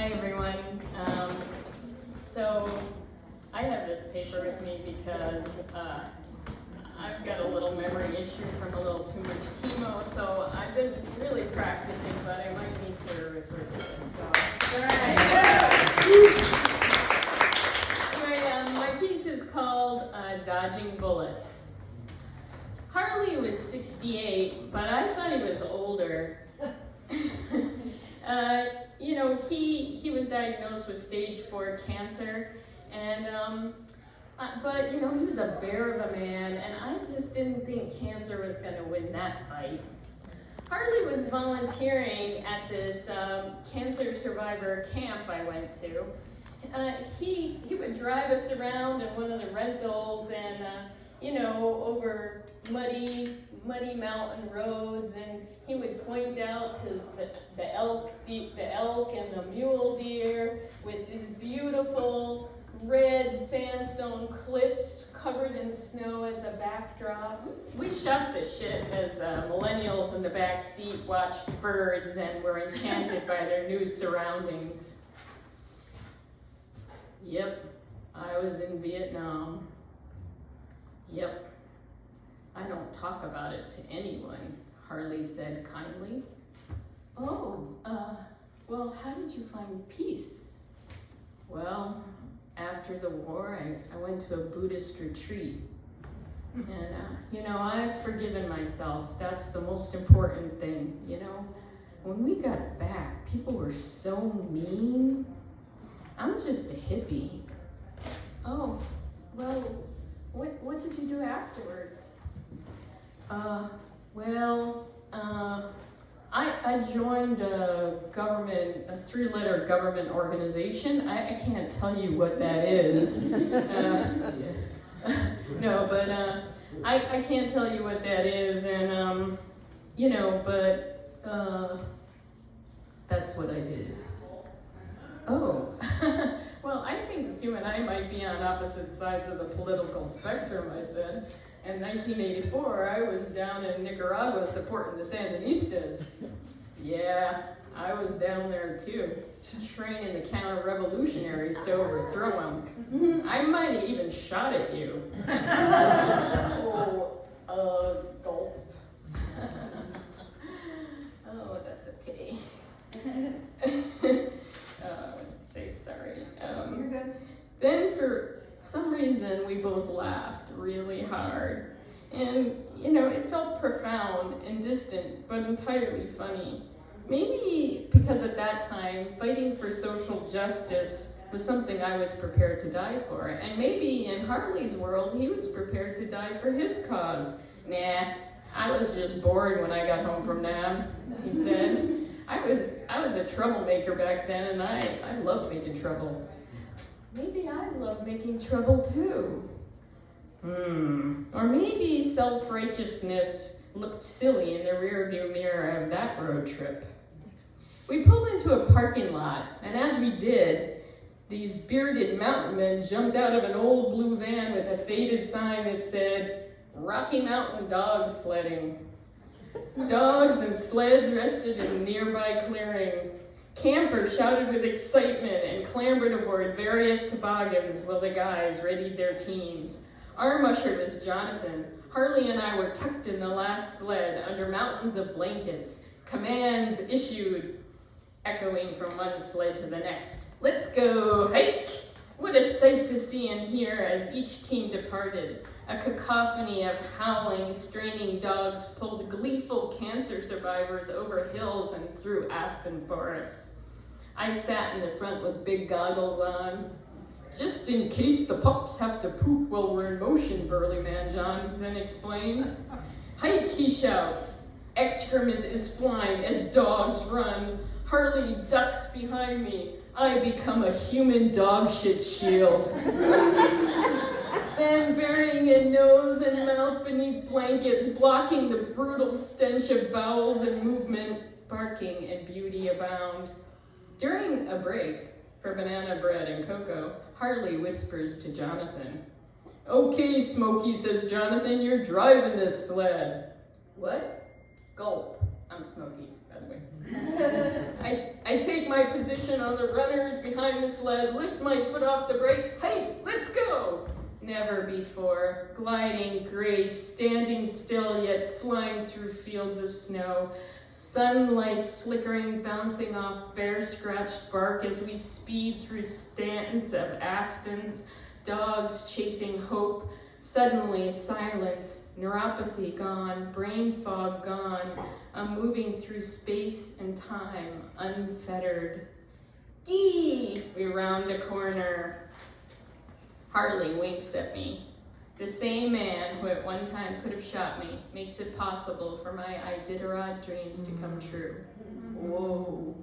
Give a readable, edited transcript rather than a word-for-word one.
Hi everyone. So I have this paper with me because I've got a little memory issue from a little too much chemo, so I've been really practicing, but I might need to refer to this. So, all right. Anyway, my piece is called Dodging Bullets. Harley was 68, but I thought he was older. He was diagnosed with stage 4 cancer, and but he was a bear of a man, and I just didn't think cancer was going to win that fight. Harley was volunteering at this cancer survivor camp I went to. He would drive us around in one of the rentals, and over muddy mountain roads, and he would point out to the elk and the mule deer with these beautiful red sandstone cliffs covered in snow as a backdrop. We shot the shit as the millennials in the back seat watched birds and were enchanted by their new surroundings. Yep, I was in Vietnam. Yep. I don't talk about it to anyone, Harley said kindly. Oh, well, how did you find peace? Well, after the war, I went to a Buddhist retreat. And, I've forgiven myself. That's the most important thing, When we got back, people were so mean. I'm just a hippie. Oh, well, what did you do afterwards? I joined a 3-letter government organization. I can't tell you what that is. I can't tell you what that is, and, that's what I did. Oh, well, I think you and I might be on opposite sides of the political spectrum, I said. In 1984, I was down in Nicaragua supporting the Sandinistas. Yeah, I was down there too, training the counter-revolutionaries to overthrow them. I might have even shot at you. Gulp. Oh, that's okay. Say sorry. You're good. Then for some reason, we both laughed really hard. And, it felt profound and distant, but entirely funny. Maybe because at that time, fighting for social justice was something I was prepared to die for. And maybe in Harley's world, he was prepared to die for his cause. Nah, I was just bored when I got home from Nam, he said. I was a troublemaker back then, and I loved making trouble. Maybe I love making trouble too. Or maybe self-righteousness looked silly in the rearview mirror of that road trip. We pulled into a parking lot, and as we did, these bearded mountain men jumped out of an old blue van with a faded sign that said, Rocky Mountain Dog Sledding. Dogs and sleds rested in a nearby clearing. Campers shouted with excitement and clambered aboard various toboggans while the guys readied their teams. Our musher was Jonathan. Harley and I were tucked in the last sled under mountains of blankets. Commands issued, echoing from one sled to the next. Let's go hike! What a sight to see and hear as each team departed. A cacophony of howling, straining dogs pulled gleeful cancer survivors over hills and through aspen forests. I sat in the front with big goggles on. Just in case the pups have to poop while we're in motion, burly man Jonathan explains. Hike, he shouts. Excrement is flying as dogs run. Harley ducks behind me. I become a human dog shit shield. Then burying a nose and mouth beneath blankets, blocking the brutal stench of bowels and movement, barking and beauty abound. During a break for banana bread and cocoa, Harley whispers to Jonathan. Okay, Smokey, says Jonathan, you're driving this sled. What? Gulp. I'm Smokey, by the way. I I take my position on the runners behind the sled, lift my foot off the brake. Hey, let's go! Never before, gliding grace, standing still yet flying through fields of snow, sunlight flickering, bouncing off bare-scratched bark as we speed through stands of aspens, dogs chasing hope. Suddenly, silence, neuropathy gone, brain fog gone. I'm moving through space and time, unfettered. Gee! We round a corner. Harley winks at me. The same man who at one time could have shot me makes it possible for my Iditarod dreams to come true. Whoa.